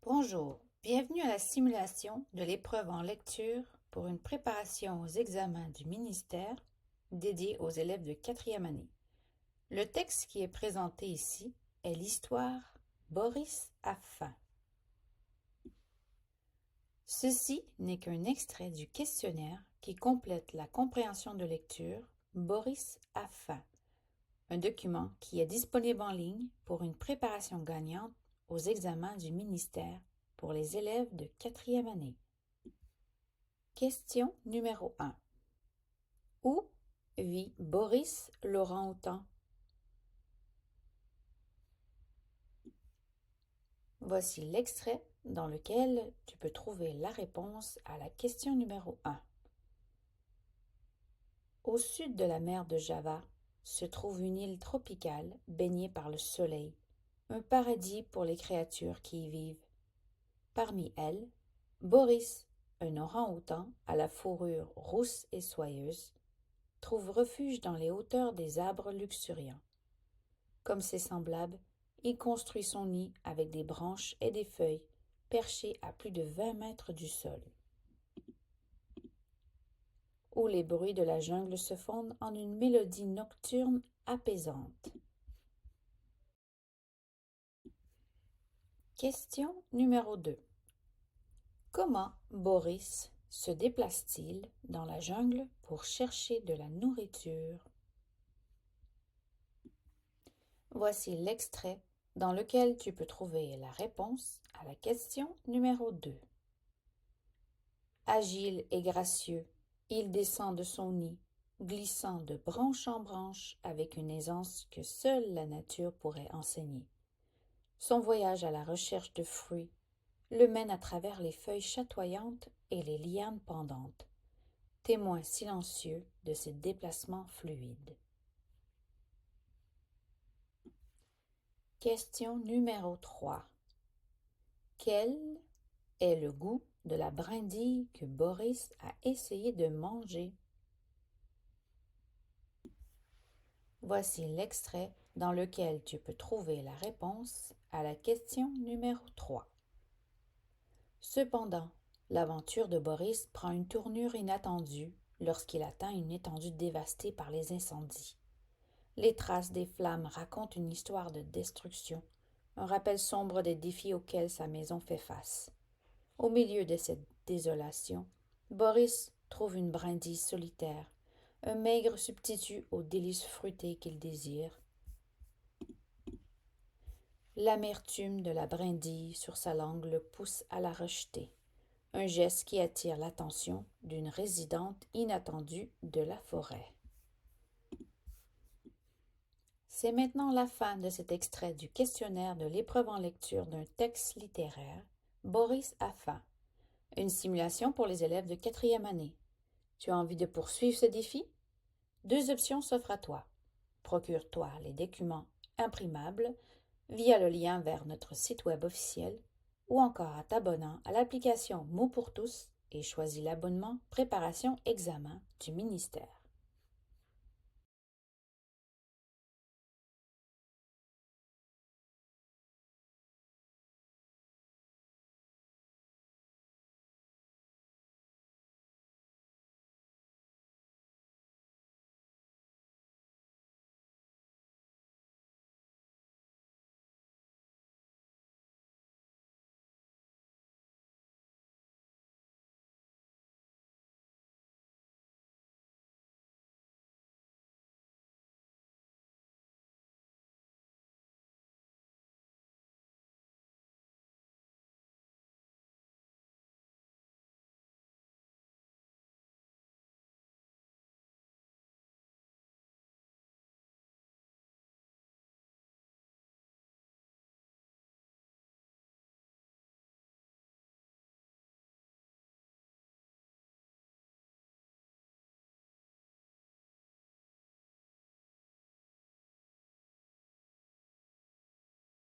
Bonjour, bienvenue à la simulation de l'épreuve en lecture pour une préparation aux examens du ministère dédiée aux élèves de 4e année. Le texte qui est présenté ici est l'histoire Boris a faim. Ceci n'est qu'un extrait du questionnaire qui complète la compréhension de lecture Boris a faim, un document qui est disponible en ligne pour une préparation gagnante aux examens du ministère pour les élèves de 4e année. Question numéro 1. Où vit Boris l'orang-outan? Voici l'extrait dans lequel tu peux trouver la réponse à la question numéro 1. Au sud de la mer de Java se trouve une île tropicale baignée par le soleil, un paradis pour les créatures qui y vivent. Parmi elles, Boris, un orang-outan à la fourrure rousse et soyeuse, trouve refuge dans les hauteurs des arbres luxuriants. Comme ses semblables, il construit son nid avec des branches et des feuilles, perchées à plus de 20 mètres du sol, où les bruits de la jungle se fondent en une mélodie nocturne apaisante. Question numéro 2. Comment Boris se déplace-t-il dans la jungle pour chercher de la nourriture? Voici l'extrait dans lequel tu peux trouver la réponse à la question numéro 2. Agile et gracieux, il descend de son nid, glissant de branche en branche avec une aisance que seule la nature pourrait enseigner. Son voyage à la recherche de fruits le mène à travers les feuilles chatoyantes et les lianes pendantes, témoin silencieux de ses déplacements fluides. Question numéro 3. Quel est le goût de la brindille que Boris a essayé de manger? Voici l'extrait dans lequel tu peux trouver la réponse à la question numéro 3. Cependant, l'aventure de Boris prend une tournure inattendue lorsqu'il atteint une étendue dévastée par les incendies. Les traces des flammes racontent une histoire de destruction, un rappel sombre des défis auxquels sa maison fait face. Au milieu de cette désolation, Boris trouve une brindille solitaire, un maigre substitut aux délices fruitées qu'il désire. L'amertume de la brindille sur sa langue le pousse à la rejeter, un geste qui attire l'attention d'une résidente inattendue de la forêt. C'est maintenant la fin de cet extrait du questionnaire de l'épreuve en lecture d'un texte littéraire, Boris a faim, une simulation pour les élèves de 4e année. Tu as envie de poursuivre ce défi? 2 options s'offrent à toi. Procure-toi les documents imprimables via le lien vers notre site web officiel ou encore en t'abonnant à l'application Mots pour tous et choisis l'abonnement Préparation Examen du ministère.